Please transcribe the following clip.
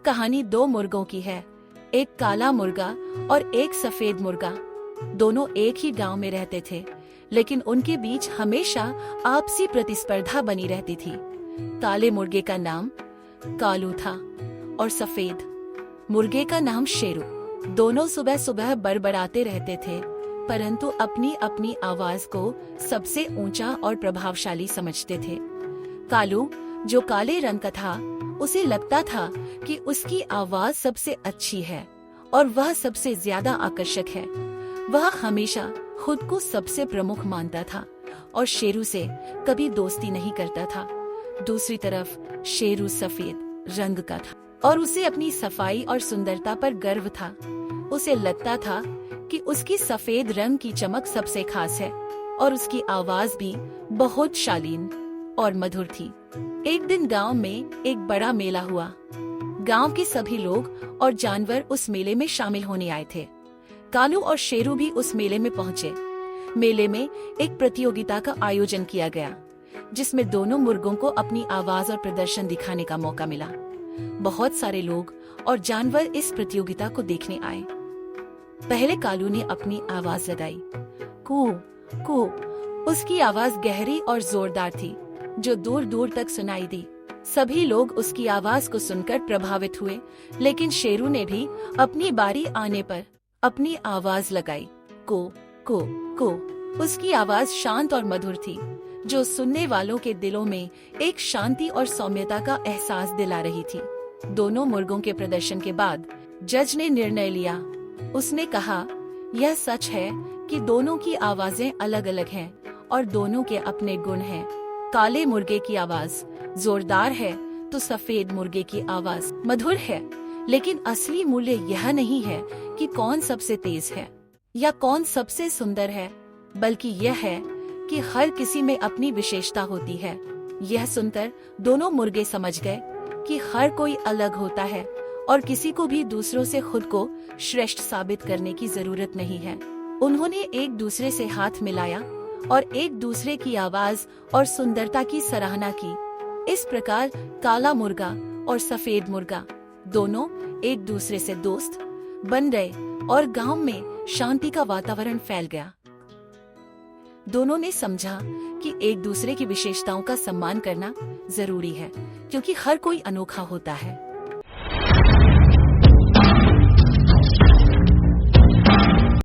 कहानी दो मुर्गों की है, एक काला मुर्गा और एक सफेद मुर्गा। दोनों एक ही गांव में रहते थे, लेकिन उनके बीच हमेशा आपसी प्रतिस्पर्धा बनी रहती थी। काले मुर्गे का नाम कालू था और सफेद मुर्गे का नाम शेरू। दोनों सुबह सुबह बड़बड़ाते रहते थे, परंतु अपनी अपनी आवाज को सबसे ऊंचा और प्रभावशाली समझते थे। कालू, जो काले रंग का था, उसे लगता था कि उसकी आवाज सबसे अच्छी है और वह सबसे ज्यादा आकर्षक है। वह हमेशा खुद को सबसे प्रमुख मानता था और शेरू से कभी दोस्ती नहीं करता था। दूसरी तरफ शेरू सफेद रंग का था और उसे अपनी सफाई और सुंदरता पर गर्व था। उसे लगता था कि उसकी सफेद रंग की चमक सबसे खास है और उसकी आवाज भी बहुत शालीन और मधुर थी। एक दिन गांव में एक बड़ा मेला हुआ। गांव के सभी लोग और जानवर उस मेले में शामिल होने आए थे। कालू और शेरू भी उस मेले में पहुंचे। मेले में एक प्रतियोगिता का आयोजन किया गया, जिसमें दोनों मुर्गों को अपनी आवाज और प्रदर्शन दिखाने का मौका मिला। बहुत सारे लोग और जानवर इस प्रतियोगिता को देखने आए। पहले कालू ने अपनी आवाज लगाई, कू कू। उसकी आवाज गहरी और जोरदार थी, जो दूर दूर तक सुनाई दी। सभी लोग उसकी आवाज को सुनकर प्रभावित हुए, लेकिन शेरू ने भी अपनी बारी आने पर अपनी आवाज लगाई, को को को। उसकी आवाज शांत और मधुर थी, जो सुनने वालों के दिलों में एक शांति और सौम्यता का एहसास दिला रही थी। दोनों मुर्गों के प्रदर्शन के बाद जज ने निर्णय लिया। उसने कहा, यह सच है कि दोनों की आवाजें अलग अलग हैं और दोनों के अपने गुण हैं। काले मुर्गे की आवाज जोरदार है तो सफेद मुर्गे की आवाज मधुर है, लेकिन असली मूल्य यह नहीं है कि कौन सबसे तेज है या कौन सबसे सुंदर है, बल्कि यह है कि हर किसी में अपनी विशेषता होती है। यह सुनकर दोनों मुर्गे समझ गए कि हर कोई अलग होता है और किसी को भी दूसरों से खुद को श्रेष्ठ साबित करने की जरूरत नहीं है। उन्होंने एक दूसरे से हाथ मिलाया और एक दूसरे की आवाज और सुंदरता की सराहना की। इस प्रकार काला मुर्गा और सफेद मुर्गा दोनों एक दूसरे से दोस्त बन गए और गांव में शांति का वातावरण फैल गया। दोनों ने समझा कि एक दूसरे की विशेषताओं का सम्मान करना जरूरी है, क्योंकि हर कोई अनोखा होता है।